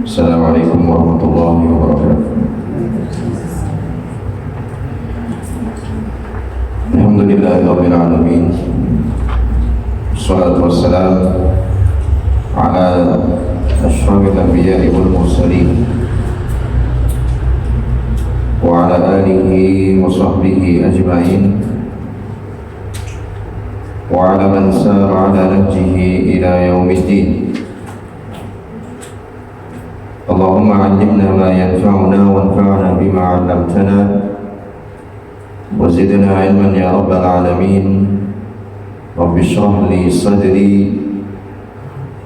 Assalamualaikum warahmatullahi wabarakatuh. Alhamdulillahirabbil alamin. Wassalatu wassalam ala asyrafil anbiya'i wal mursalin wa ala alihi wa sahbihi ajma'in wa ala man sara ala nahjihi ila yaumiddin. Allahumma 'allimna ma yanfa'una wanfa'na bima 'allamtana wa zidna 'ilman ya rabbal alamin. Rabbi shrah li sadri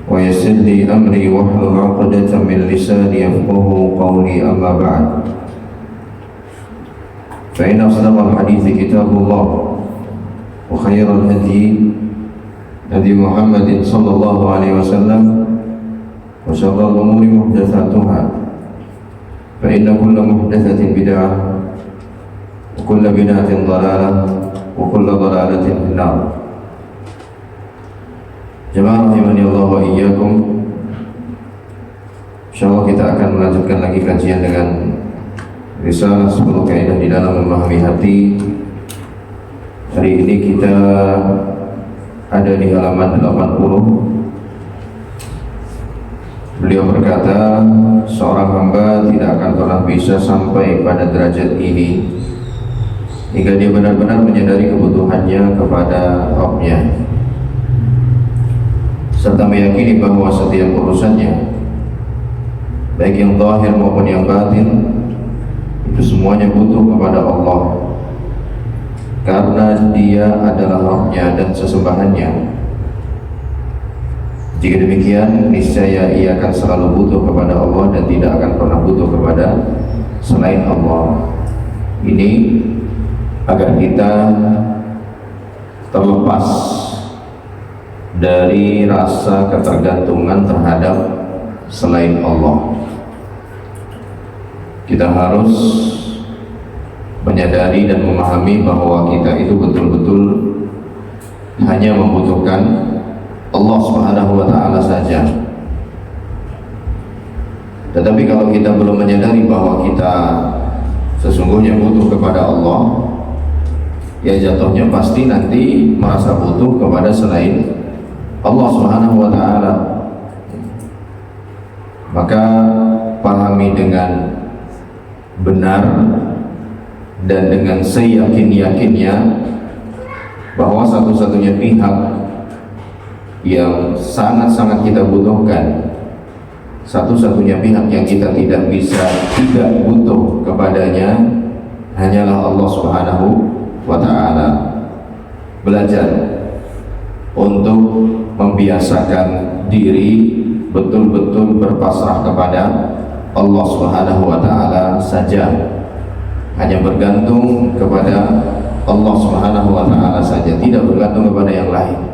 wa yassir li amri wahlul 'uqdatam min lisani yafqahu qawli, amma ba'd. Fa inna asdaqal hadithi kitabullah wa khairal hadi hadi Muhammadin sallallahu alaihi wasallam wa syarrul umuri muhdatsatuha fa inna kulla muhdatsatin bid'ah wa kulla bid'atin dhalalah wa kulla dhalalatin finnar. Jemaah rahimani Allah wa iyyakum. Insyaallah kita akan melanjutkan lagi kajian dengan risalah 10 kaidah di dalam memahami hati. Hari ini kita ada di halaman 80. Beliau berkata, seorang hamba tidak akan pernah bisa sampai pada derajat ini hingga dia benar-benar menyadari kebutuhannya kepada Rabb-Nya, serta meyakini bahwa setiap urusannya, baik yang zahir maupun yang batin, itu semuanya butuh kepada Allah, karena Dia adalah Rabb-Nya dan sesembahannya. Jika demikian, niscaya ia akan selalu butuh kepada Allah dan tidak akan pernah butuh kepada selain Allah. Ini agar kita terlepas dari rasa ketergantungan terhadap selain Allah. Kita harus menyadari dan memahami bahwa kita itu betul-betul hanya membutuhkan Allah Subhanahu wa ta'ala saja. Tetapi kalau kita belum menyadari bahwa kita sesungguhnya butuh kepada Allah, ya jatuhnya pasti nanti merasa butuh kepada selain Allah Subhanahu wa ta'ala. Maka pahami dengan benar dan dengan seyakin-yakinnya bahwa satu-satunya pihak yang sangat-sangat kita butuhkan, satu-satunya pihak yang kita tidak bisa tidak butuh kepadanya hanyalah Allah Subhanahu wa ta'ala. Belajar untuk membiasakan diri betul-betul berpasrah kepada Allah Subhanahu wa ta'ala saja, hanya bergantung kepada Allah Subhanahu wa ta'ala saja, tidak bergantung kepada yang lain.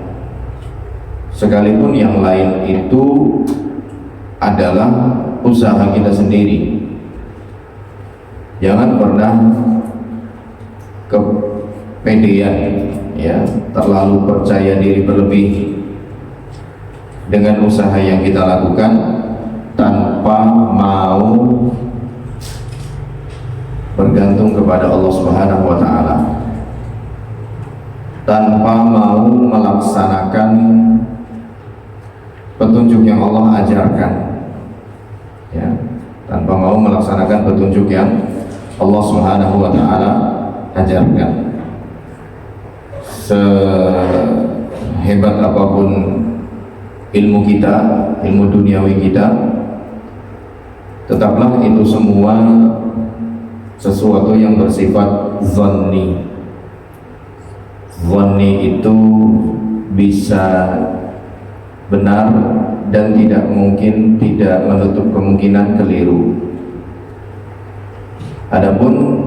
Sekalipun yang lain itu adalah usaha kita sendiri. Jangan pernah kepedean, ya, terlalu percaya diri berlebih dengan usaha yang kita lakukan tanpa mau bergantung kepada Allah Subhanahu wa ta'ala, tanpa mau melaksanakan petunjuk yang Allah ajarkan, ya, tanpa mau melaksanakan petunjuk yang Allah Subhanahu wa ta'ala ajarkan. Sehebat apapun ilmu kita, ilmu duniawi kita, tetaplah itu semua sesuatu yang bersifat zanni. Zanni itu bisa benar dan tidak mungkin tidak menutup kemungkinan keliru. Adapun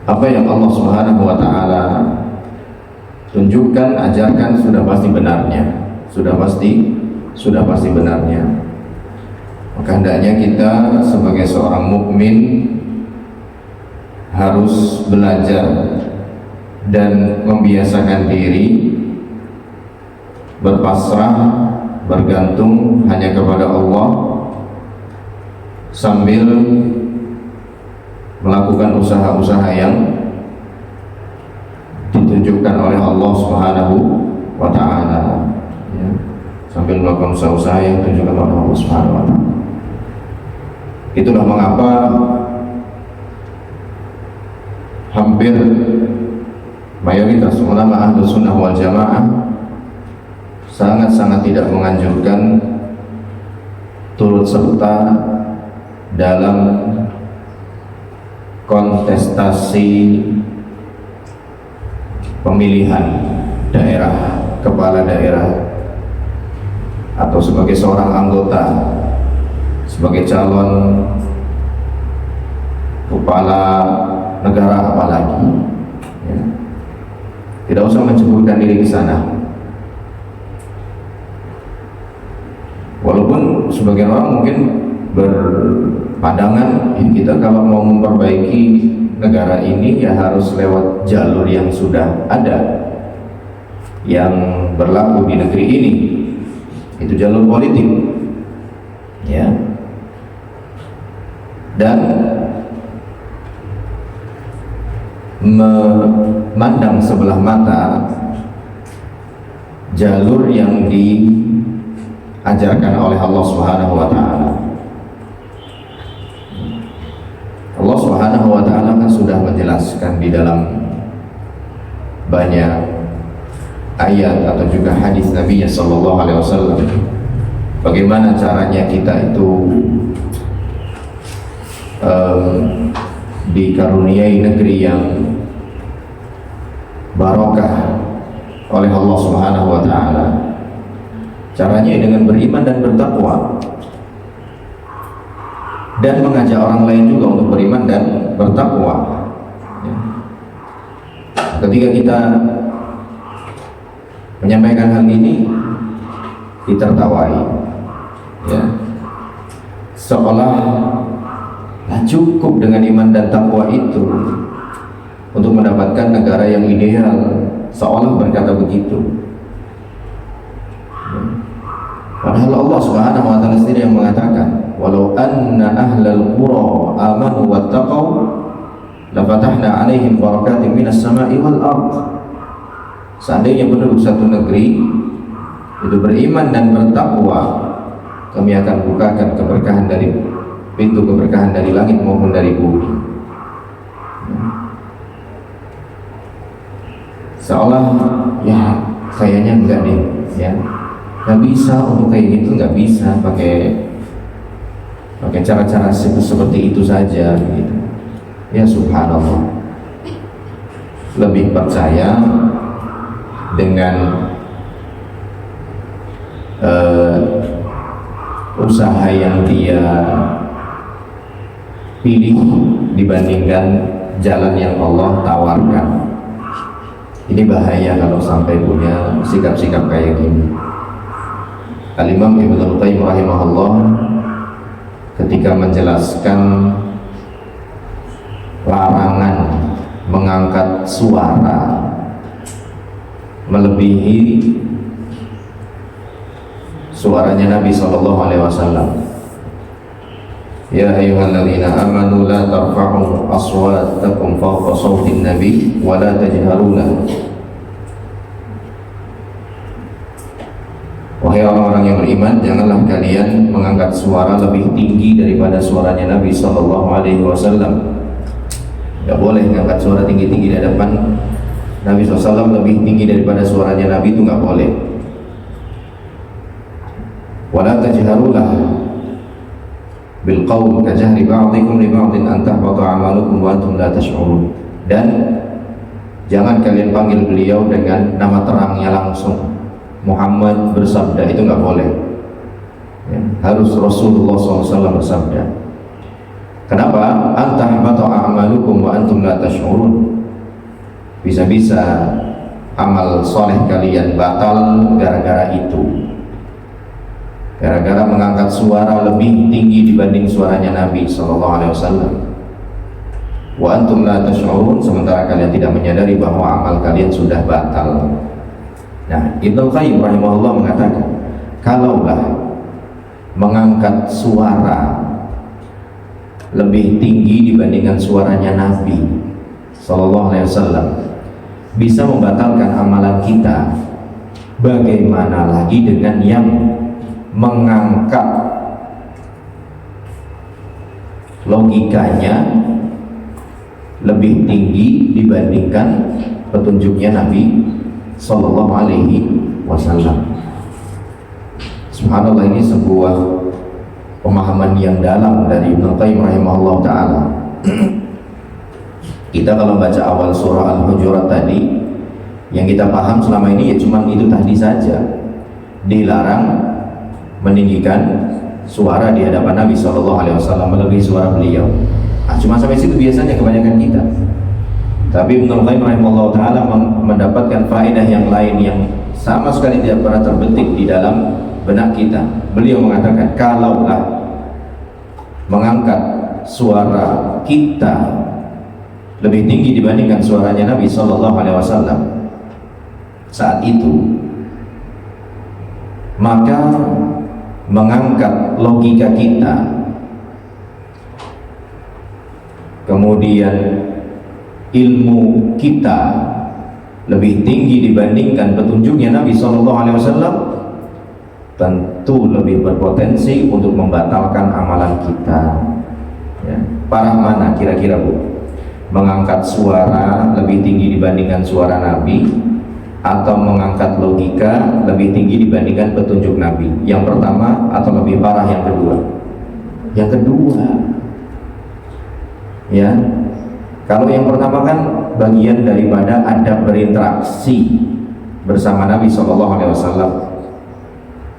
apa yang Allah Subhanahu wa ta'ala tunjukkan, ajarkan, sudah pasti benarnya, sudah pasti benarnya. Maka hendaknya kita sebagai seorang mukmin harus belajar dan membiasakan diri berpasrah, bergantung hanya kepada Allah sambil melakukan usaha-usaha yang ditunjukkan oleh Allah Subhanahu wa Ta'ala, ya. Sambil melakukan usaha-usaha yang ditunjukkan oleh Allah Subhanahu wa Ta'ala. Itulah mengapa hampir mayoritas ulama Ahlus Sunnah wal Jamaah sangat-sangat tidak menganjurkan turut serta dalam kontestasi pemilihan daerah, kepala daerah, atau sebagai seorang anggota, sebagai calon kepala negara apalagi, ya. Tidak usah menceburkan diri ke sana. Walaupun sebagian orang mungkin berpandangan kita kalau mau memperbaiki negara ini ya harus lewat jalur yang sudah ada, yang berlaku di negeri ini, itu jalur politik, ya. Dan memandang sebelah mata jalur yang diajarkan oleh Allah Subhanahu wa Ta'ala. Allah Subhanahu wa Ta'ala kan sudah menjelaskan di dalam banyak ayat atau juga hadis Nabi sallallahu alaihi wasallam bagaimana caranya kita itu dikaruniai negeri yang barokah oleh Allah Subhanahu wa Ta'ala. Caranya dengan beriman dan bertakwa, dan mengajak orang lain juga untuk beriman dan bertakwa. Ketika kita menyampaikan hal ini, ditertawai, ya, seolah cukup dengan iman dan takwa itu untuk mendapatkan negara yang ideal, seolah berkata begitu. Padahal Allah Subhanahu wa Ta'ala sendiri yang mengatakan, walau anna ahlal qura amanu wattaqau lafatahna alaihim barakatim minas sama'i wal ard. Seandainya penduduk satu negeri itu beriman dan bertakwa, kami akan bukakan keberkahan dari pintu keberkahan dari langit maupun dari bumi. Seolah ya kayaknya enggak deh, ya nggak bisa untuk kayak gitu, nggak bisa pakai cara-cara seperti itu saja, gitu. Ya subhanallah, lebih percaya dengan usaha yang dia pilih dibandingkan jalan yang Allah tawarkan. Ini bahaya kalau sampai punya sikap-sikap kayak gini. Al-Imam Ibnu Qayyim rahimahullah ketika menjelaskan larangan mengangkat suara melebihi suaranya Nabi sallallahu alaihi wasallam. Ya ayyuhalladzina amanu la tarfa'u aswatakum fawqa sawtin nabi wa la tajharu lahu. Wahai orang-orang yang beriman, janganlah kalian mengangkat suara lebih tinggi daripada suaranya Nabi sallallahu alaihi wasallam. Tidak boleh mengangkat suara tinggi-tinggi di hadapan Nabi SAW, lebih tinggi daripada suaranya Nabi, itu nggak boleh. Wala tajharulah bil qaul kajahri ba'dikum li ba'din an tahbata a'malukum wa antum la tash'urun. Dan jangan kalian panggil beliau dengan nama terangnya langsung. Muhammad bersabda, itu nggak boleh, ya, harus Rasulullah SAW bersabda. Kenapa? Antahbata a'malukum wa antum la tash'urun. Bisa-bisa amal soleh kalian batal gara-gara itu, gara-gara mengangkat suara lebih tinggi dibanding suaranya Nabi SAW. Wa antum la tash'urun, sementara kalian tidak menyadari bahwa amal kalian sudah batal. Nah, Ibnu Qayyim rahimahullah mengatakan, kalaulah mengangkat suara lebih tinggi dibandingkan suaranya Nabi Sallallahu Alaihi Wasallam, bisa membatalkan amalan kita, bagaimana lagi dengan yang mengangkat logikanya lebih tinggi dibandingkan petunjuknya Nabi Sallallahu Alaihi Wasallam. Subhanallah, ini sebuah pemahaman yang dalam dari Ibnu Qayyim rahimahullah ta'ala. Kita kalau baca awal surah Al-Hujurat tadi, yang kita paham selama ini ya cuma itu tadi saja, dilarang meninggikan suara di hadapan Nabi Sallallahu Alaihi Wasallam melebihi suara beliau. Cuma sampai situ biasanya kebanyakan kita. Tapi Ibnu Qayyim rahimahullah ta'ala mendapatkan faedah yang lain yang sama sekali tidak pernah terbetik di dalam benak kita. Beliau mengatakan, kalaulah mengangkat suara kita lebih tinggi dibandingkan suaranya Nabi Sallallahu Alaihi Wasallam saat itu, maka mengangkat logika kita, kemudian ilmu kita lebih tinggi dibandingkan petunjuknya Nabi Sallallahu Alaihi Wasallam, tentu lebih berpotensi untuk membatalkan amalan kita. Ya. Parah mana kira-kira Bu? Mengangkat suara lebih tinggi dibandingkan suara Nabi, atau mengangkat logika lebih tinggi dibandingkan petunjuk Nabi? Yang pertama atau lebih parah yang kedua? Yang kedua. Ya. Kalau yang pertama kan bagian daripada adab berinteraksi bersama Nabi Sallallahu Alaihi Wasallam.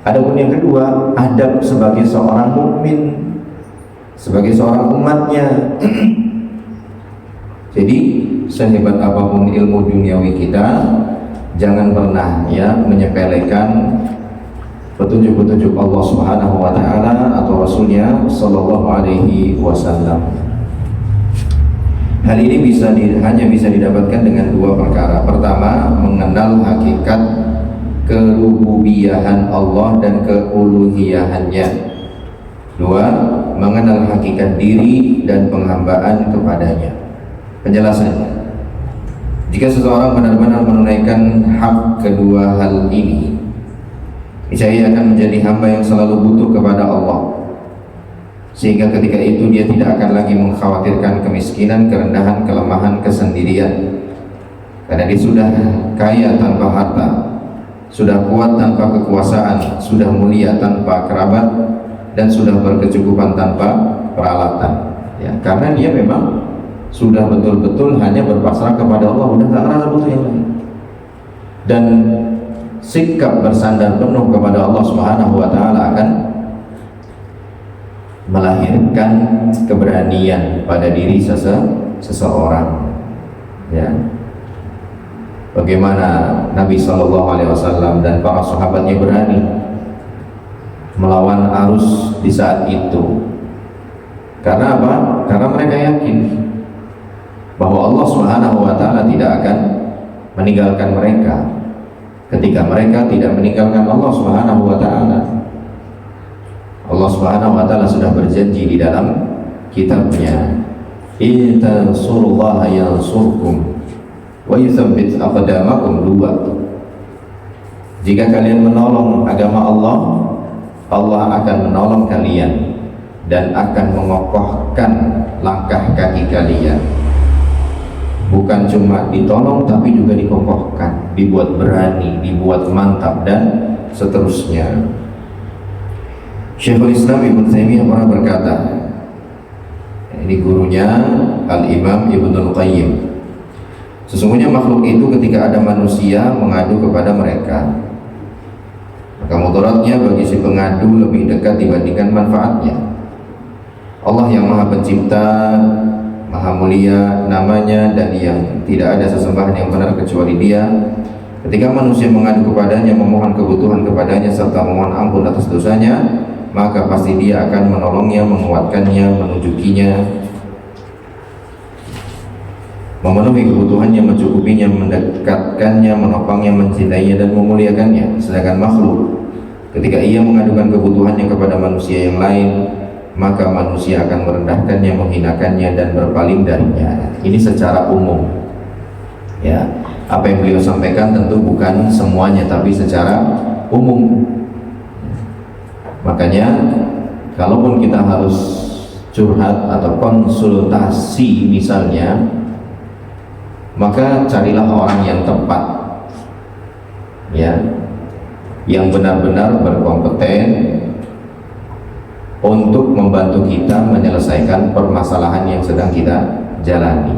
Adapun yang kedua, adab sebagai seorang mukmin, sebagai seorang umatnya. Jadi sehebat apapun ilmu duniawi kita, jangan pernah ya menyepelekan petunjuk-petunjuk Allah Subhanahu wa taala atau Rasulnya Sallallahu Alaihi Wasallam. Hal ini hanya bisa didapatkan dengan dua perkara. Pertama, mengenal hakikat kerububiyahan Allah dan keuluhiyahannya. Dua, mengenal hakikat diri dan penghambaan kepadanya. Penjelasannya, jika seseorang benar-benar menunaikan hak kedua hal ini, niscaya akan menjadi hamba yang selalu butuh kepada Allah, sehingga ketika itu dia tidak akan lagi mengkhawatirkan kemiskinan, kerendahan, kelemahan, kesendirian, karena dia sudah kaya tanpa harta, sudah kuat tanpa kekuasaan, sudah mulia tanpa kerabat, dan sudah berkecukupan tanpa peralatan. Ya, karena dia memang sudah betul-betul hanya berpasrah kepada Allah, udah gak rasa butuh yang lain. Dan sikap bersandar penuh kepada Allah Subhanahu wa taala akan melahirkan keberanian pada diri seseorang. Ya. Bagaimana Nabi Sallallahu Alaihi Wasallam dan para sahabatnya berani melawan arus di saat itu. Karena apa? Karena mereka yakin bahwa Allah Subhanahu wa taala tidak akan meninggalkan mereka ketika mereka tidak meninggalkan Allah Subhanahu wa taala. Allah Subhanahu wa taala sudah berjanji di dalam kitabnya, "In tansurullaha yansurkum wa yutsabbit aqdamakum." Dua. Jika kalian menolong agama Allah, Allah akan menolong kalian dan akan mengokohkan langkah kaki kalian. Bukan cuma ditolong tapi juga dikokohkan, dibuat berani, dibuat mantap, dan seterusnya. Syekhul Islam Ibnu Taimiyah pernah berkata, ini gurunya Al-Imam Ibnul Qayyim, sesungguhnya makhluk itu ketika ada manusia mengadu kepada mereka, maka mudaratnya bagi si pengadu lebih dekat dibandingkan manfaatnya. Allah yang Maha Pencipta, Maha Mulia namanya, dan yang tidak ada sesembahan yang benar kecuali Dia, ketika manusia mengadu kepadanya, memohon kebutuhan kepadanya serta memohon ampun atas dosanya, maka pasti Dia akan menolongnya, menguatkannya, menunjukinya, memenuhi kebutuhannya, mencukupinya, mendekatkannya, menopangnya, mencintainya, dan memuliakannya. Sedangkan makhluk ketika ia mengadukan kebutuhannya kepada manusia yang lain, maka manusia akan merendahkannya, menghinakannya, dan berpaling darinya. Ini secara umum. Ya, apa yang beliau sampaikan tentu bukan semuanya, tapi secara umum. Makanya, kalaupun kita harus curhat atau konsultasi misalnya, maka carilah orang yang tepat, ya, yang benar-benar berkompeten untuk membantu kita menyelesaikan permasalahan yang sedang kita jalani.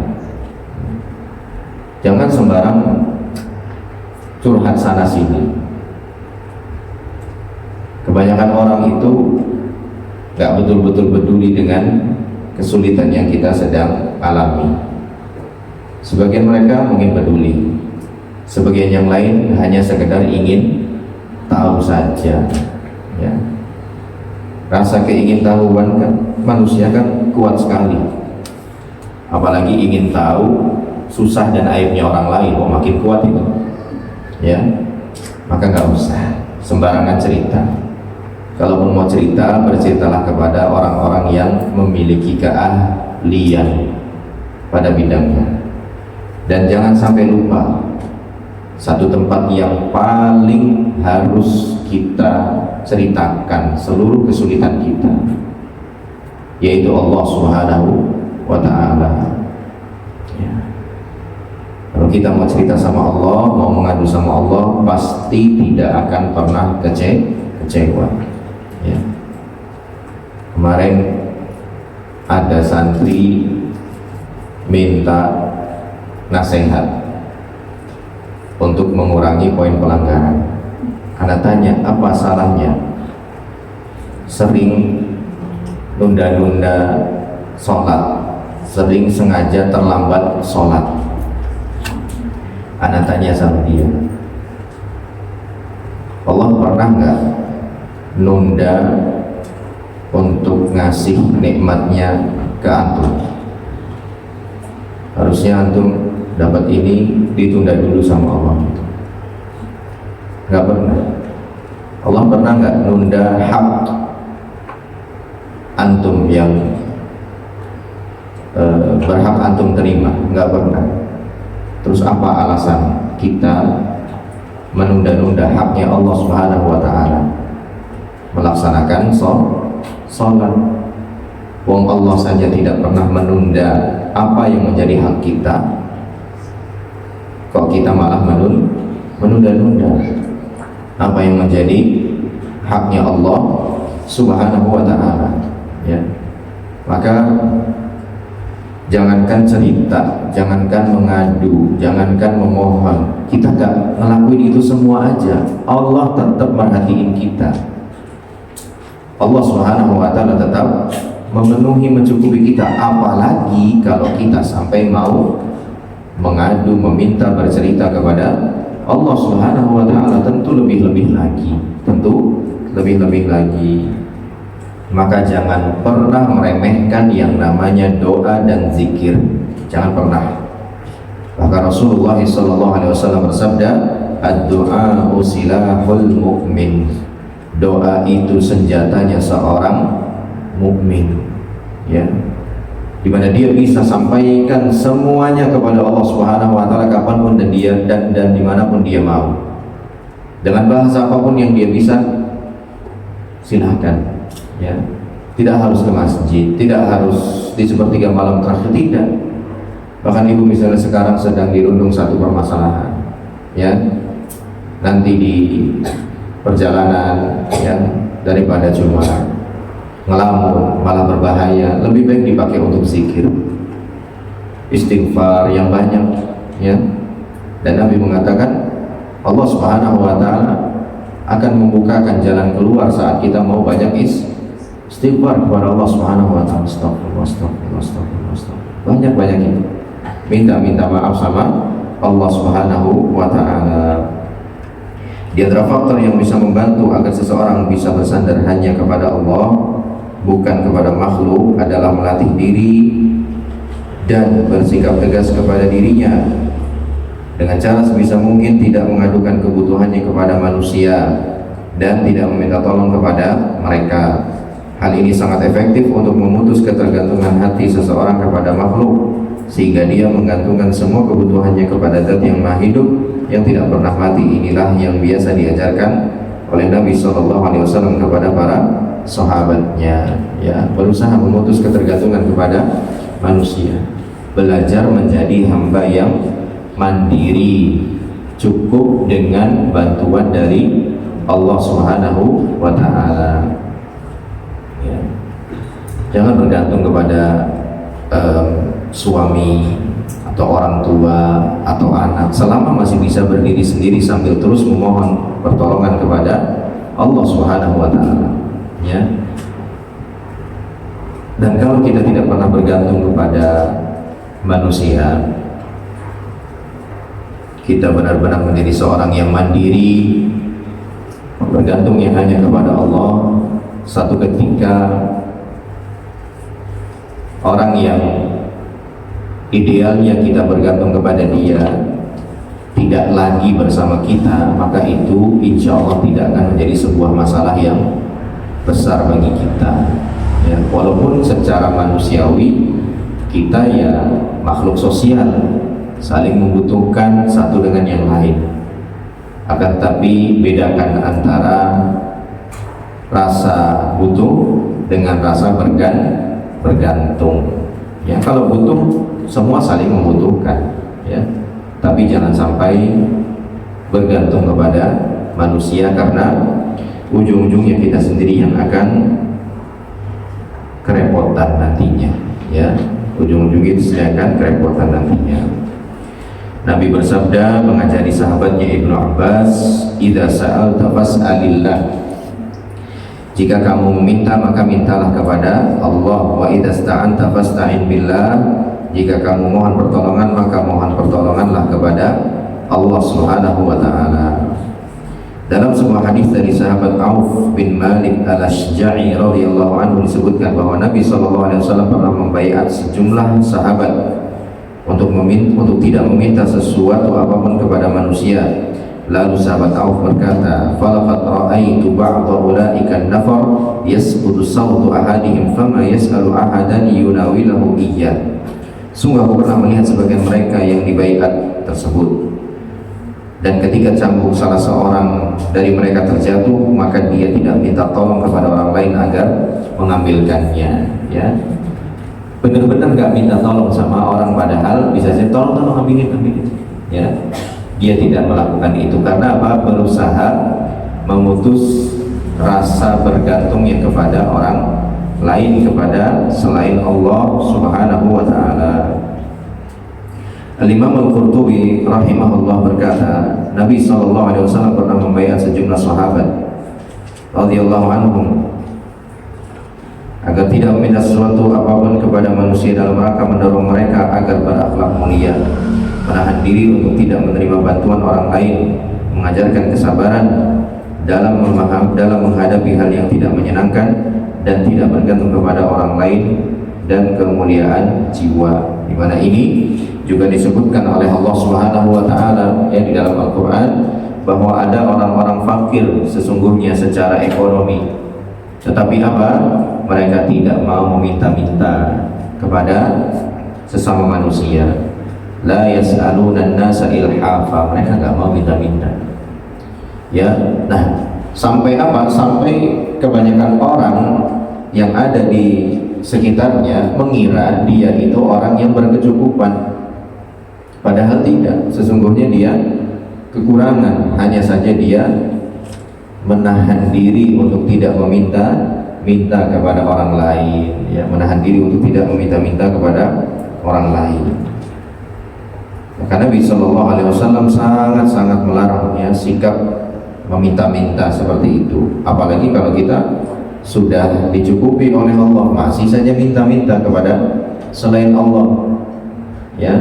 Jangan sembarang curhat sana sini. Kebanyakan orang itu gak betul-betul peduli dengan kesulitan yang kita sedang alami. Sebagian mereka mungkin peduli, sebagian yang lain hanya sekedar ingin tahu saja, ya. Rasa keingintahuan kan manusia kan kuat sekali, apalagi ingin tahu susah dan aibnya orang lain, makin kuat itu, ya. Maka nggak usah sembarangan cerita. Kalaupun mau cerita, berceritalah kepada orang-orang yang memiliki keahlian pada bidangnya. Dan jangan sampai lupa satu tempat yang paling harus kita ceritakan seluruh kesulitan kita, yaitu Allah Subhanahu wa Ta'ala. Ya. Kalau kita mau cerita sama Allah, mau mengadu sama Allah, pasti tidak akan pernah kecewa. Ya. Kemarin ada santri minta nasihat untuk mengurangi poin pelanggaran. Anda tanya, apa salahnya sering nunda-nunda sholat, sering sengaja terlambat sholat? Anda tanya sama dia, Allah pernah nggak nunda untuk ngasih nikmatnya ke antum? Harusnya antum dapat ini ditunda dulu sama Allah. Nggak pernah. Allah pernah nggak nunda hak antum yang berhak antum terima? Nggak pernah. Terus apa alasan kita menunda-nunda haknya Allah Subhanahu wa Ta'ala? Melaksanakan sholat. Wong Allah saja tidak pernah menunda apa yang menjadi hak kita, kok kita malah menunda-nunda apa yang menjadi haknya Allah Subhanahu wa Ta'ala, ya. Maka jangankan cerita, jangankan mengadu, jangankan memohon, kita gak ngelakuin itu semua aja, Allah tetap merhatiin kita. Allah Subhanahu wa Ta'ala tetap memenuhi, mencukupi kita. Apalagi kalau kita sampai mau mengadu, meminta, bercerita kepada Allah Subhanahu wa Ta'ala, tentu lebih-lebih lagi, Maka jangan pernah meremehkan yang namanya doa dan zikir. Jangan pernah. Bahkan Rasulullah SAW bersabda, ad-du'a silahul mu'min. Doa itu senjatanya seorang mukmin, ya, dimana dia bisa sampaikan semuanya kepada Allah Subhanahu wa Ta'ala kapanpun dan dimanapun dia mau, dengan bahasa apapun yang dia bisa. Silahkan, ya. Tidak harus ke masjid, tidak harus di sepertiga malam terakhir, tidak. Bahkan ibu misalnya sekarang sedang dirundung satu permasalahan, ya, nanti di perjalanan, ya, daripada cuma ngelamun malah berbahaya, lebih baik dipakai untuk zikir, istighfar yang banyak, ya. Dan Nabi mengatakan Allah Subhanahu wa Ta'ala akan membukakan jalan keluar saat kita mau banyak istighfar kepada Allah Subhanahu wa Ta'ala. Astagfirullah. Banyak itu. Minta maaf sama Allah Subhanahu wa Ta'ala. Di antara faktor yang bisa membantu agar seseorang bisa bersandar hanya kepada Allah, bukan kepada makhluk, adalah melatih diri dan bersikap tegas kepada dirinya dengan cara sebisa mungkin tidak mengadukan kebutuhannya kepada manusia dan tidak meminta tolong kepada mereka. Hal ini sangat efektif untuk memutus ketergantungan hati seseorang kepada makhluk, sehingga dia menggantungkan semua kebutuhannya kepada Zat yang Maha Hidup yang tidak pernah mati. Inilah yang biasa diajarkan oleh Nabi SAW kepada para sahabatnya, ya, berusaha memutus ketergantungan kepada manusia, belajar menjadi hamba yang mandiri, cukup dengan bantuan dari Allah Subhanahu wa Ta'ala, ya. Jangan bergantung kepada suami atau orang tua atau anak, selama masih bisa berdiri sendiri sambil terus memohon pertolongan kepada Allah Subhanahu wa Ta'ala, ya. Dan kalau kita tidak pernah bergantung kepada manusia, kita benar-benar menjadi seorang yang mandiri, bergantungnya hanya kepada Allah, satu ketika orang yang idealnya kita bergantung kepada dia tidak lagi bersama kita, maka itu insya Allah tidak akan menjadi sebuah masalah yang besar bagi kita, ya. Walaupun secara manusiawi kita ya makhluk sosial, saling membutuhkan satu dengan yang lain, akan tapi bedakan antara rasa butuh dengan rasa bergantung, ya. Kalau butuh semua saling membutuhkan, ya, tapi jangan sampai bergantung kepada manusia, karena ujung-ujungnya kita sendiri yang akan kerepotan nantinya, ya. Ujung-ujungnya itu akan kerepotan nantinya. Nabi bersabda mengajari sahabatnya Ibnu Abbas, "Idza sa'alta fas'alillah." Jika kamu meminta maka mintalah kepada Allah. Wa idza sta'anta fasta'in billah. Jika kamu mohon pertolongan maka mohon pertolonganlah kepada Allah Subhanahu wa Ta'ala. Dalam sebuah hadis dari sahabat Auf bin Malik Al-Ashja'i radhiyallahu anhu disebutkan bahwa Nabi SAW pernah membaiat sejumlah sahabat untuk tidak meminta sesuatu apapun kepada manusia. Lalu sahabat Auf berkata, "Falaqad ra'aitu ba'dha ulaika an-nafar yasqutu sawtu ahadihim fama yas'alu ahadan yunawilahu iyyah." Sungguh aku pernah melihat sebagian mereka yang dibaiat tersebut, dan ketika cambuk salah seorang dari mereka terjatuh, maka dia tidak minta tolong kepada orang lain agar mengambilkannya, ya. Benar-benar gak minta tolong sama orang, padahal bisa saja tolong ambilin, ya. Dia tidak melakukan itu karena apa? Berusaha memutus rasa bergantungnya kepada orang lain, kepada selain Allah Subhanahu wa Ta'ala. Al-Imam Al-Qurtubi rahimahullah berkata, Nabi SAW pernah membaiat sejumlah sahabat radhiyallahu anhum agar tidak meminta sesuatu apapun kepada manusia dalam rangka mendorong mereka agar berakhlak mulia, menahan diri untuk tidak menerima bantuan orang lain, mengajarkan kesabaran dalam menghadapi hal yang tidak menyenangkan, dan tidak bergantung kepada orang lain, dan kemuliaan jiwa. Di mana ini juga disebutkan oleh Allah Subhanahu wa Ta'ala, ya, di dalam Al-Quran, bahwa ada orang-orang fakir sesungguhnya secara ekonomi, tetapi apa? Mereka tidak mau meminta-minta kepada sesama manusia. La yas'aluna an-nasa ilhafa, mereka nggak mau minta-minta, ya. Nah, sampai apa? Sampai kebanyakan orang yang ada di sekitarnya mengira dia itu orang yang berkecukupan, padahal tidak. Sesungguhnya dia kekurangan, hanya saja dia menahan diri untuk tidak meminta kepada orang lain, ya, menahan diri untuk tidak meminta kepada orang lain. Maka Nabi SAW sangat melarang, ya, sikap meminta-minta seperti itu. Apalagi kalau kita sudah dicukupi oleh Allah, masih saja minta-minta kepada selain Allah, ya.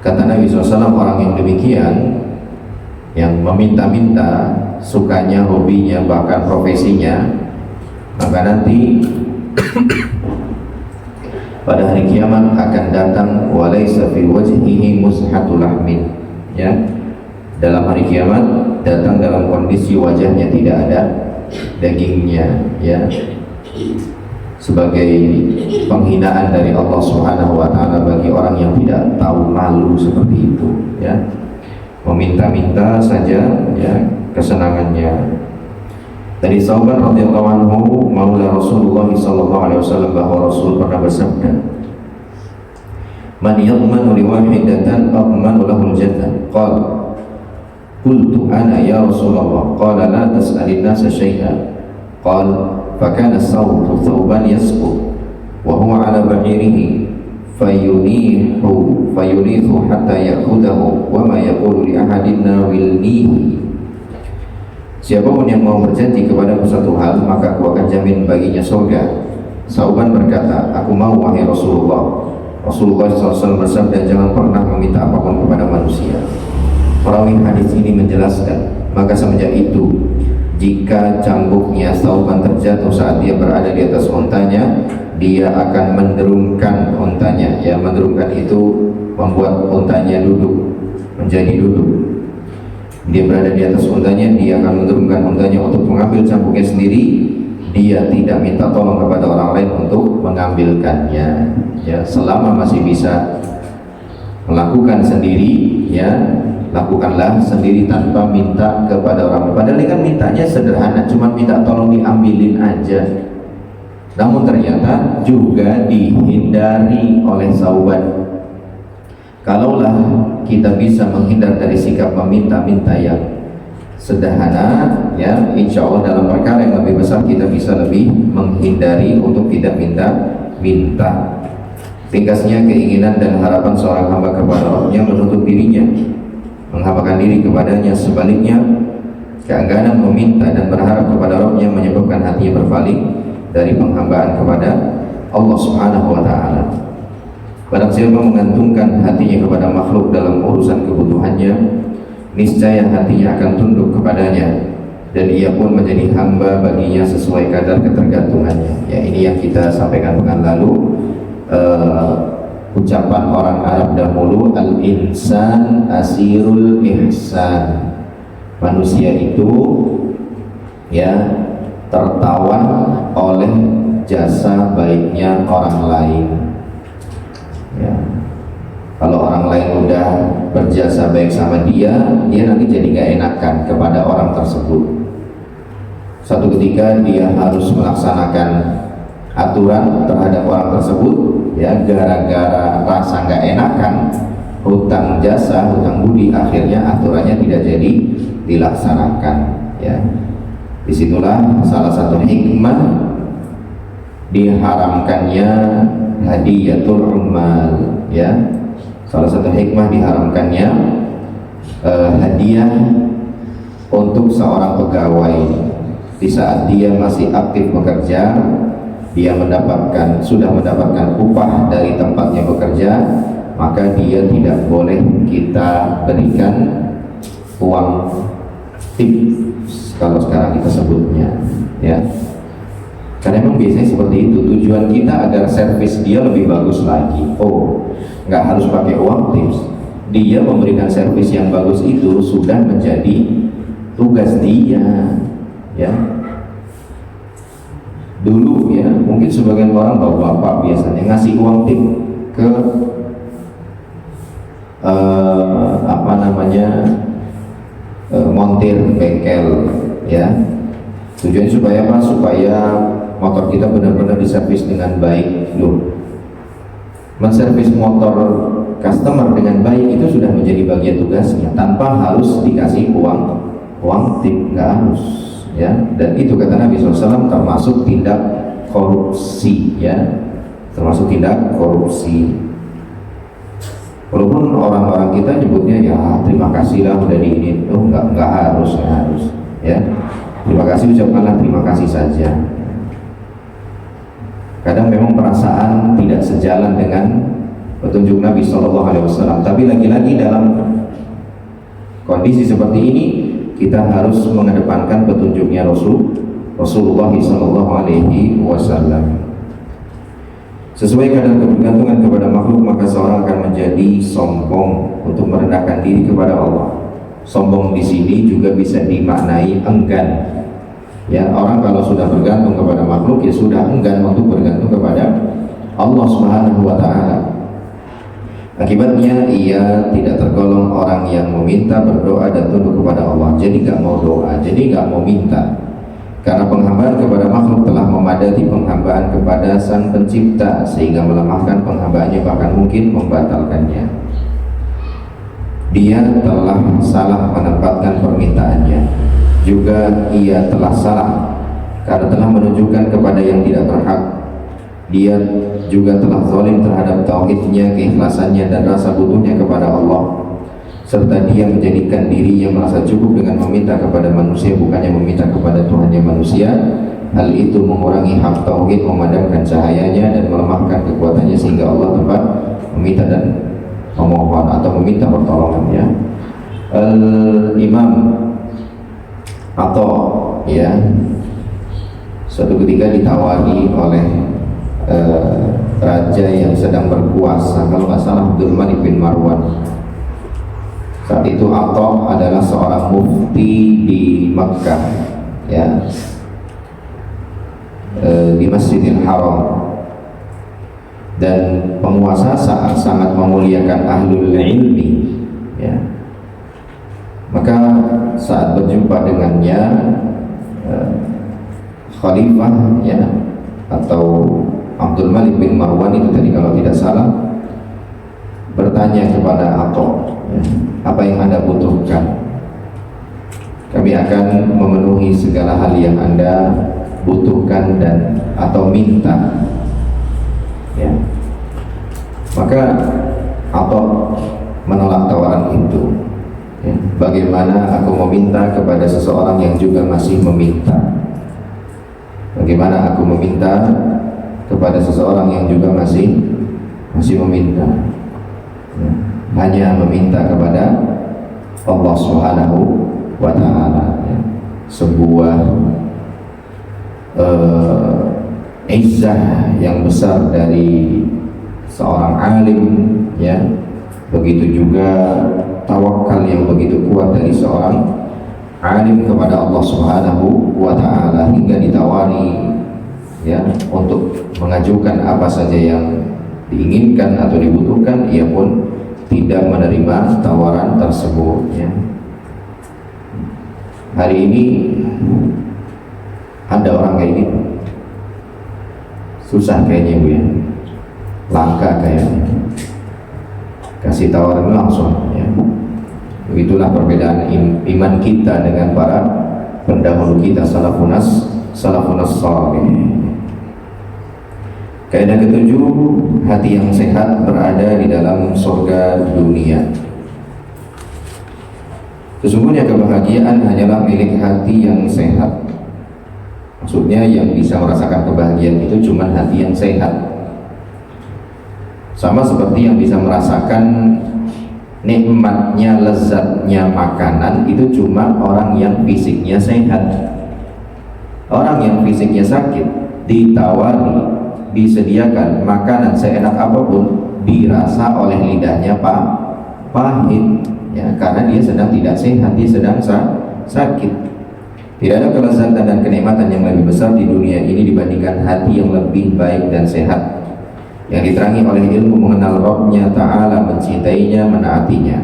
Kata Nabi SAW, orang yang demikian, yang meminta-minta, sukanya, hobinya, bahkan profesinya, maka nanti pada hari kiamat akan datang walaysa fi wajhihi mushatul lahmin, ya. Dalam hari kiamat datang dalam kondisi wajahnya tidak ada dagingnya, ya, sebagai penghinaan dari Allah Subhanahu wa taala bagi orang yang tidak tahu malu seperti itu, ya. Meminta-minta saja, ya, kesenangannya. Dari Sauban radhiyallahu anhu, maula Rasulullah sallallahu alaihi wasallam, bahwa Rasul pernah bersabda, "Man yadmanu li wahidatan admanu lahu al-jannah." Qala, "Qultu ana ya Rasulullah." Qala, "La tas'alin nasa syai'an." Qala, "Fakana as-sawtu thawban yasqut wa huwa 'ala ba'irihi fayunihu hatta ya'khudahu wa ma yaqulu li ahadin nawilnihi." Siapapun yang mau berjanji kepadaku satu hal, maka aku akan jamin baginya surga. Sauban berkata, "Aku mau, wahai Rasulullah." Rasulullah SAW bersabda, "Jangan pernah meminta apapun kepada manusia." Perawi hadis ini menjelaskan, maka semenjak itu, jika cambuknya Sauban terjatuh saat dia berada di atas untanya, dia akan menderungkan untanya. Ya, menderungkan itu membuat untanya duduk, menjadi duduk. Dia berada di atas untanya, dia akan menurunkan untanya untuk mengambil cambuknya sendiri. Dia tidak minta tolong kepada orang lain untuk mengambilkannya, ya, selama masih bisa melakukan sendiri, ya, lakukanlah sendiri tanpa minta kepada orang lain. Padahal kan mintanya sederhana, cuma minta tolong diambilin aja. Namun ternyata juga dihindari oleh Sauban. Kalaulah kita bisa menghindar dari sikap meminta-minta yang sederhana, ya, insya Allah dalam perkara yang lebih besar kita bisa lebih menghindari untuk tidak minta-minta. Ringkasnya, keinginan dan harapan seorang hamba kepada Rabb-Nya menutup dirinya, menghambakan diri kepadanya. Sebaliknya, keengganan meminta dan berharap kepada Rabb-Nya menyebabkan hatinya berpaling dari penghambaan kepada Allah Subhanahu wa taala. Barang siapa menggantungkan hatinya kepada makhluk dalam urusan kebutuhannya, niscaya hatinya akan tunduk kepadanya, dan ia pun menjadi hamba baginya sesuai kadar ketergantungannya. Ya, ini yang kita sampaikan pekan lalu. Ucapan orang Arab dahulu, al-insan asirul ihsan. Manusia itu, ya, tertawan oleh jasa baiknya orang lain. Ya. Kalau orang lain udah berjasa baik sama dia nanti jadi gak enakan kepada orang tersebut. Suatu ketika dia harus melaksanakan aturan terhadap orang tersebut, ya, gara-gara rasa gak enakan, hutang jasa, hutang budi, akhirnya aturannya tidak jadi dilaksanakan, ya. Disitulah salah satu hikmah diharamkannya hadiyatul ummal, ya. Salah satu hikmah diharamkannya hadiah untuk seorang pegawai di saat dia masih aktif bekerja. Dia sudah mendapatkan upah dari tempatnya bekerja, maka dia tidak boleh kita berikan uang tip, kalau sekarang kita sebutnya, ya. Karena memang biasanya seperti itu, tujuan kita agar servis dia lebih bagus lagi. Oh, nggak harus pakai uang tips. Dia memberikan servis yang bagus itu sudah menjadi tugas dia, ya. Dulu, ya, mungkin sebagian orang, bapak biasanya ngasih uang tip ke montir bengkel, ya. Tujuannya supaya apa? Supaya motor kita benar-benar diservis dengan baik. Loh, menservis motor customer dengan baik itu sudah menjadi bagian tugasnya, tanpa harus dikasih uang tip, nggak harus, ya. Dan itu kata Nabi SAW termasuk tindak korupsi, ya, termasuk tindak korupsi. Walaupun orang-orang kita nyebutnya, ya, terima kasih lah udah diinin. Oh, nggak harus, ya. Terima kasih, ucapkanlah terima kasih saja. Kadang memang perasaan tidak sejalan dengan petunjuk Nabi SAW. Tapi lagi-lagi dalam kondisi seperti ini kita harus mengedepankan petunjuknya Rasulullah SAW. Sesuai kadar kebergantungan kepada makhluk, maka seorang akan menjadi sombong untuk merendahkan diri kepada Allah. Sombong di sini juga bisa dimaknai enggan, Ya, orang kalau sudah bergantung kepada makhluk ya sudah enggan untuk bergantung kepada Allah Subhanahu wa taala. Akibatnya ia tidak tergolong orang yang meminta, berdoa dan tunduk kepada Allah. Jadi nggak mau doa, jadi nggak mau minta. Karena penghambaan kepada makhluk telah memadati penghambaan kepada Sang Pencipta, sehingga melemahkan penghambaannya, bahkan mungkin membatalkannya. Dia telah salah menempatkan permintaannya. Juga ia telah salah karena telah menunjukkan kepada yang tidak berhak. Dia juga telah zalim terhadap tauhidnya, keikhlasannya dan rasa butuhnya kepada Allah, serta dia menjadikan dirinya merasa cukup dengan meminta kepada manusia, bukannya meminta kepada Tuhannya manusia. Hal itu mengurangi hak tauhid, memadamkan cahayanya dan melemahkan kekuatannya, sehingga Allah tempat meminta dan memohon atau meminta pertolongannya. Imam atau ya, suatu ketika ditawari oleh raja yang sedang berkuasa, kalau nggak salah Abdul Malik bin Marwan. Saat itu Atha adalah seorang mufti di Makkah, ya, di Masjidil Haram, dan penguasa sangat memuliakan ahlul ilmi, ya. Maka saat berjumpa dengannya Khalifah, ya, atau Abdul Malik bin Marwan itu tadi kalau tidak salah, bertanya kepada Atha, ya, apa yang Anda butuhkan? Kami akan memenuhi segala hal yang Anda butuhkan dan atau minta, ya. Maka Atha menolak tawaran itu, ya. Bagaimana aku meminta kepada seseorang yang juga masih meminta? Bagaimana aku meminta kepada seseorang yang juga masih meminta, ya. Hanya meminta kepada Allah Subhanahu wa ta'ala, ya. Sebuah izzah yang besar dari seorang alim, ya. Begitu juga tawakal yang begitu kuat dari seorang alim kepada Allah Subhanahu wa ta'ala, hingga ditawari, ya, untuk mengajukan apa saja yang diinginkan atau dibutuhkan, ia pun tidak menerima tawaran tersebut, ya. Hari ini ada orang kayak gitu, susah kayaknya, Bu, ya, langka kayaknya. Kasih tawaran langsung, ya. Begitulah perbedaan iman kita dengan para pendahulu kita, salafus salih. Kaidah ketujuh, hati yang sehat berada di dalam surga dunia. Sesungguhnya kebahagiaan hanyalah milik hati yang sehat. Maksudnya yang bisa merasakan kebahagiaan itu cuma hati yang sehat. Sama seperti yang bisa merasakan nikmatnya, lezatnya makanan itu cuma orang yang fisiknya sehat. Orang yang fisiknya sakit ditawari, disediakan makanan seenak apapun, dirasa oleh lidahnya pahit, ya, karena dia sedang tidak sehat, dia sedang sakit. Tidak ada kelezatan dan kenikmatan yang lebih besar di dunia ini dibandingkan hati yang lebih baik dan sehat, yang diterangi oleh ilmu mengenal Rabb-Nya Ta'ala, mencintainya, menaatinya.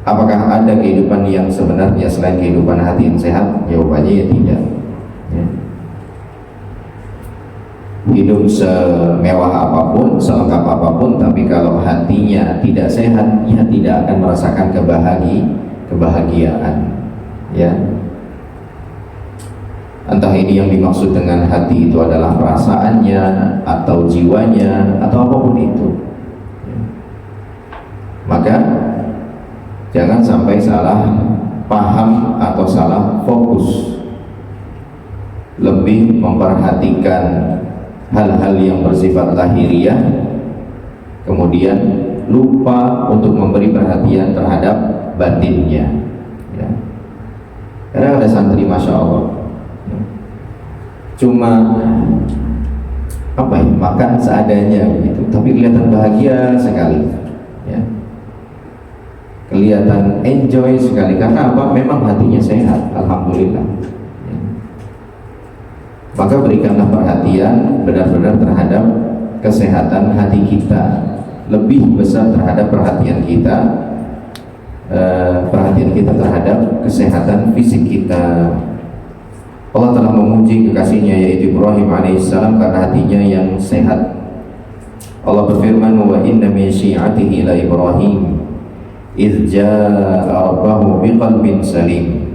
Apakah ada kehidupan yang sebenarnya selain kehidupan hati yang sehat? Jawabannya ya tidak, ya. Hidup semewah apapun, selengkap apapun, tapi kalau hatinya tidak sehat, ya tidak akan merasakan kebahagiaan, ya. Entah ini yang dimaksud dengan hati itu adalah perasaannya atau jiwanya atau apapun itu, ya. Maka jangan sampai salah paham atau salah fokus, lebih memperhatikan hal-hal yang bersifat lahiriah, kemudian lupa untuk memberi perhatian terhadap batinnya, ya. Karena ada santri, Masya Allah, cuma apa ya, makan seadanya begitu, tapi kelihatan bahagia sekali, ya. Kelihatan enjoy sekali. Karena apa? Memang hatinya sehat, alhamdulillah, ya. maka berikanlah perhatian benar-benar terhadap kesehatan hati kita, lebih besar terhadap perhatian kita terhadap kesehatan fisik kita. Allah telah memuji kekasihnya yaitu Ibrahim alaihissalam karena hatinya yang sehat. Allah berfirman, wa inna min syi'atihi la Ibrahim idz jaa'a rabbahu biqalbin salim.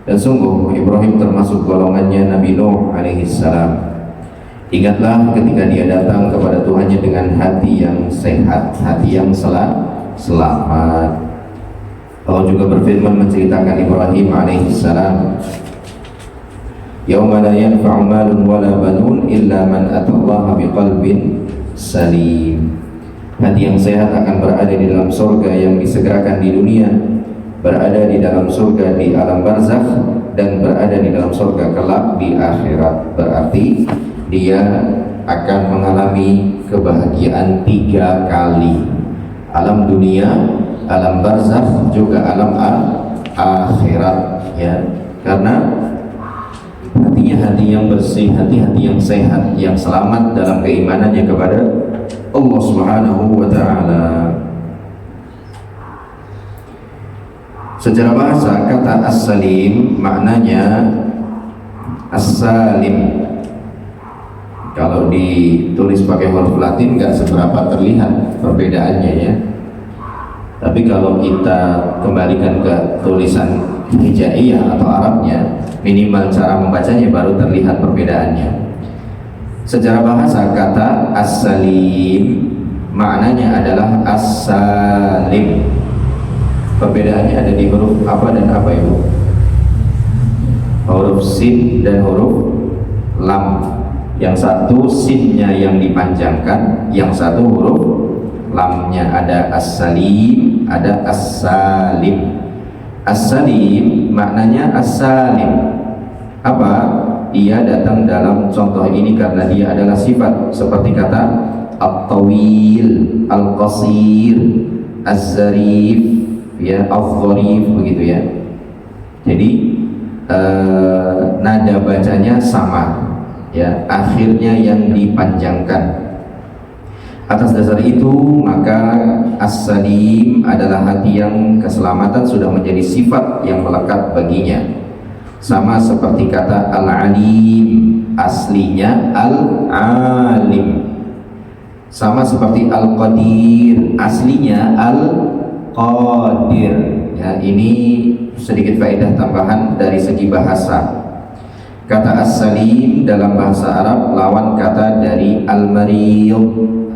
Dan sungguh Ibrahim termasuk golongannya Nabi Nuh alaihissalam. Ingatlah ketika dia datang kepada Tuhannya dengan hati yang sehat, hati yang selamat. Allah juga berfirman menceritakan Ibrahim alaihissalam, yauma la yanfa'u malun wala banun illa man atallaha biqalbin salim. Hati yang sehat akan berada di dalam surga yang disegerakan di dunia, berada di dalam surga di alam barzakh, dan berada di dalam surga kelak di akhirat. Berarti dia akan mengalami kebahagiaan 3 kali, alam dunia, alam barzakh, juga alam akhirat, ya. Karena hatinya hati yang bersih, hati yang sehat, yang selamat dalam keimanannya kepada Allah Subhanahu wa ta'ala. Secara bahasa kata as-salim maknanya as-salim. Kalau ditulis pakai huruf Latin nggak seberapa terlihat perbedaannya, ya. Tapi kalau kita kembalikan ke tulisan hijaiyah atau Arabnya, minimal cara membacanya baru terlihat perbedaannya. Secara bahasa kata as-salim maknanya adalah as-salim. Perbedaannya ada di huruf apa dan apa, Ibu? Huruf sin dan huruf lam. Yang satu sinnya yang dipanjangkan, yang satu huruf lamnya. Ada as-salim, ada as-salim. As-salim maknanya as-salim. Apa? Ia datang dalam contoh ini karena dia adalah sifat, seperti kata at-tawil, al-qasir, az-zarif, ya, al-dharif, begitu, ya. Jadi nada bacanya sama, ya, akhirnya yang dipanjangkan. Atas dasar itu maka as-salim adalah hati yang keselamatan sudah menjadi sifat yang melekat baginya. Sama seperti kata al-alim, aslinya al-alim. Sama seperti al-qadir, aslinya al-qadir. Ya, ini sedikit faedah tambahan dari segi bahasa. Kata as-salim dalam bahasa Arab lawan kata dari al-marid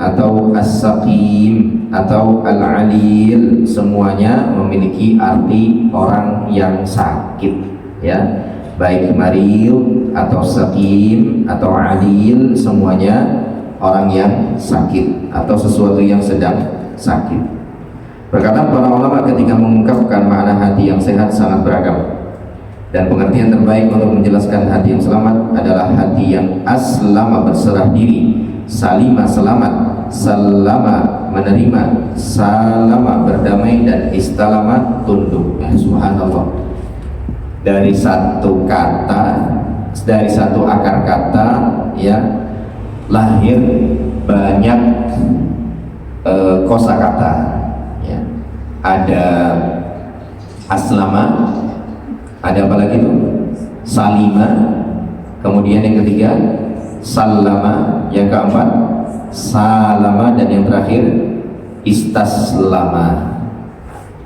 atau as-saqim atau al-alil. Semuanya memiliki arti orang yang sakit, ya. Baik marid atau saqim atau alil, semuanya orang yang sakit atau sesuatu yang sedang sakit. Perkataan para ulama ketika mengungkapkan makna hati yang sehat sangat beragam. Dan pengertian terbaik untuk menjelaskan hati yang selamat adalah hati yang aslama, berserah diri, salima, selamat, salama, menerima, salama, berdamai, dan istalama, tunduk. Subhanallah. Dari satu kata, dari satu akar kata, ya, lahir banyak kosakata, ya. Ada aslama, ada apa lagi tuh? Salima, kemudian yang ketiga salama, yang keempat salama, dan yang terakhir istaslama.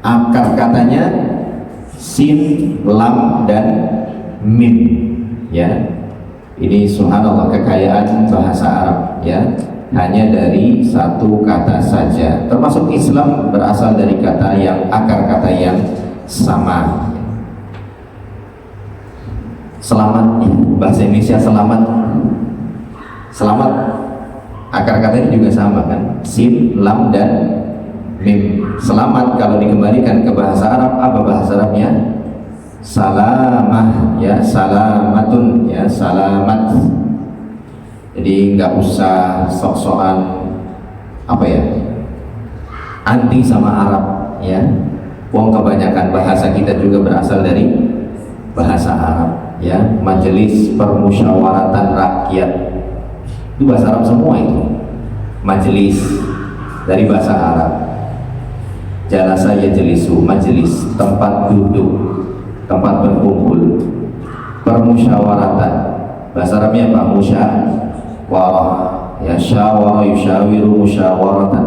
Akar katanya sin, lam, dan mim, ya. Ini subhanallah kekayaan bahasa Arab, ya. Hanya dari satu kata saja. Termasuk Islam berasal dari kata yang akar kata yang sama. Selamat, bahasa Indonesia selamat, selamat, akar katanya juga sama, kan? Sin, lam, dan mim. Selamat kalau dikembalikan ke bahasa Arab, apa bahasa Arabnya? Salamah, ya, salamatun, ya, salamat. Jadi nggak usah sok-sokan apa, ya, anti sama Arab, ya. Wong kebanyakan bahasa kita juga berasal dari bahasa Arab, ya, majelis permusyawaratan rakyat. Itu bahasa Arab semua itu. Majelis dari bahasa Arab. Jalasa yajlisu, majelis, tempat duduk, tempat berkumpul. Permusyawaratan, bahasa Arabnya apa? Musyawarah, ya, syawara yusyawiru musyawaratan.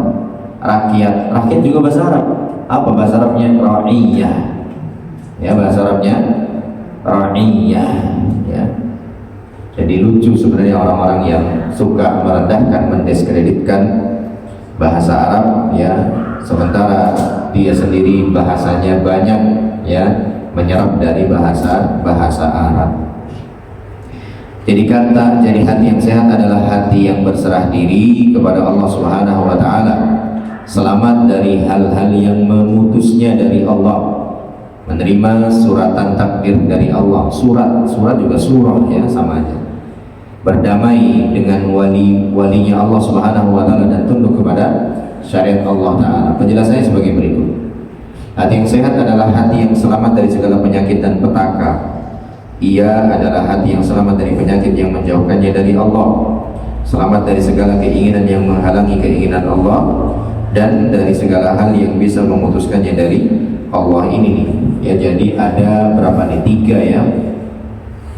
Rakyat, rakyat juga bahasa Arab. Apa bahasa Arabnya? Ra'iyah, ya, bahasa Arabnya ra'iyah, ya. Jadi lucu sebenarnya orang-orang yang suka merendahkan, mendiskreditkan bahasa Arab, ya, sementara dia sendiri bahasanya banyak, ya, menyerap dari bahasa Arab. Jadi hati yang sehat adalah hati yang berserah diri kepada Allah Subhanahu wa taala, selamat dari hal-hal yang memutusnya dari Allah, menerima suratan takdir dari Allah. Surat juga surah, ya, sama aja. Berdamai dengan walinya Allah Subhanahu wa taala dan tunduk kepada syariat Allah taala. Penjelasannya sebagai berikut. Hati yang sehat adalah hati yang selamat dari segala penyakit dan petaka. Ia adalah hati yang selamat dari penyakit yang menjauhkannya dari Allah, selamat dari segala keinginan yang menghalangi keinginan Allah, dan dari segala hal yang bisa memutuskannya dari Allah. Ini nih, ya, jadi ada berapa nih? 3, ya.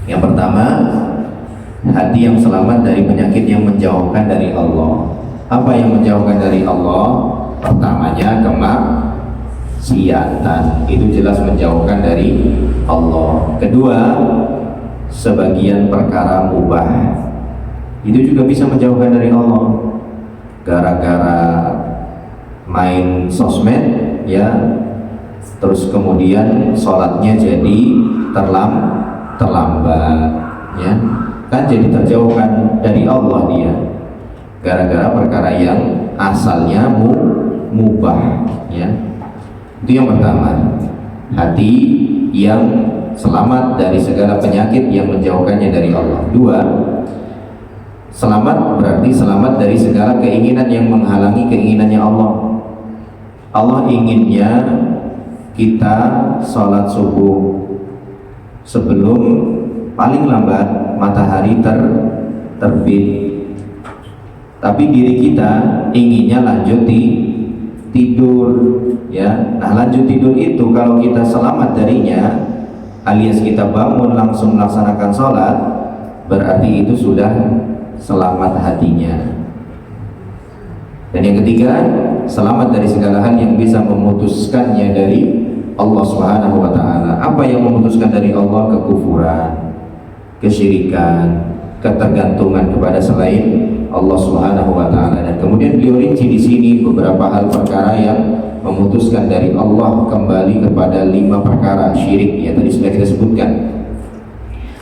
Yang pertama, hati yang selamat dari penyakit yang menjauhkan dari Allah. Apa yang menjauhkan dari Allah? Pertamanya kemaksiatan, itu jelas menjauhkan dari Allah. Kedua, sebagian perkara mubah, itu juga bisa menjauhkan dari Allah. Gara-gara main sosmed, ya, terus kemudian sholatnya jadi terlambat, ya, kan jadi terjauhkan dari Allah dia, gara-gara perkara yang asalnya mubah, ya. Itu yang pertama, hati yang selamat dari segala penyakit yang menjauhkannya dari Allah. 2, selamat berarti selamat dari segala keinginan yang menghalangi keinginannya Allah. Allah inginnya kita sholat subuh sebelum paling lambat matahari terbit, tapi diri kita inginnya lanjut tidur, ya. Nah, lanjut tidur itu kalau kita selamat darinya, alias kita bangun langsung melaksanakan sholat, berarti itu sudah selamat hatinya. Dan yang ketiga, selamat dari segala hal yang bisa memutuskannya dari Allah Subhanahu wa taala. Apa yang memutuskan dari Allah? Kekufuran, kesyirikan, ketergantungan kepada selain Allah Subhanahu wa taala. Dan kemudian beliau rinci di sini beberapa hal perkara yang memutuskan dari Allah kembali kepada 5 perkara syirik, ya, tadi sudah kita sebutkan.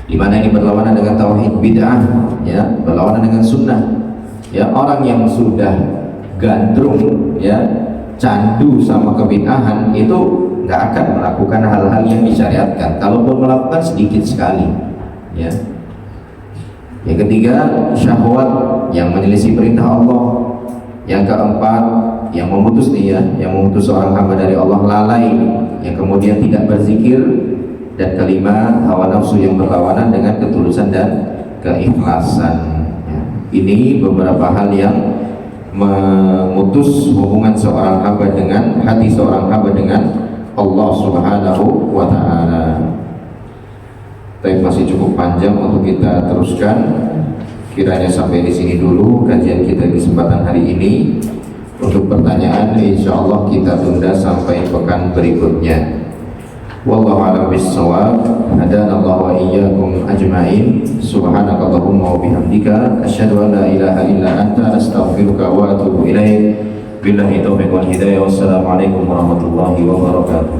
Di mana ini berlawanan dengan tauhid, bid'ah, ya, berlawanan dengan sunnah. Ya, orang yang sudah gandrung, ya, candu sama kebid'ahan itu nggak akan melakukan hal-hal yang disyariatkan. Kalaupun melakukan sedikit sekali, ya. Yang ketiga, syahwat yang menyelisih perintah Allah. Yang keempat, yang memutus seorang hamba dari Allah, lalai, yang kemudian tidak berzikir. Dan kelima, hawa nafsu yang berlawanan dengan ketulusan dan keikhlasan, ya. Ini beberapa hal yang memutus hubungan seorang hamba dengan hati seorang hamba dengan Allah Subhanahu wa ta'ala. Tapi masih cukup panjang untuk kita teruskan. Kiranya sampai di sini dulu kajian kita di kesempatan hari ini. Untuk pertanyaan, insya Allah kita tunda sampai pekan berikutnya. Wallahu a'lam bishawab. Hadanallahu wa iyyakum ajma'in. Subhanakallahumma wa bihamdika asyhadu an la ilaha illa anta astaghfiruka wa atubu ilaik. Billahi taufiq wal hidayah. Wassalamualaikum warahmatullahi wabarakatuh.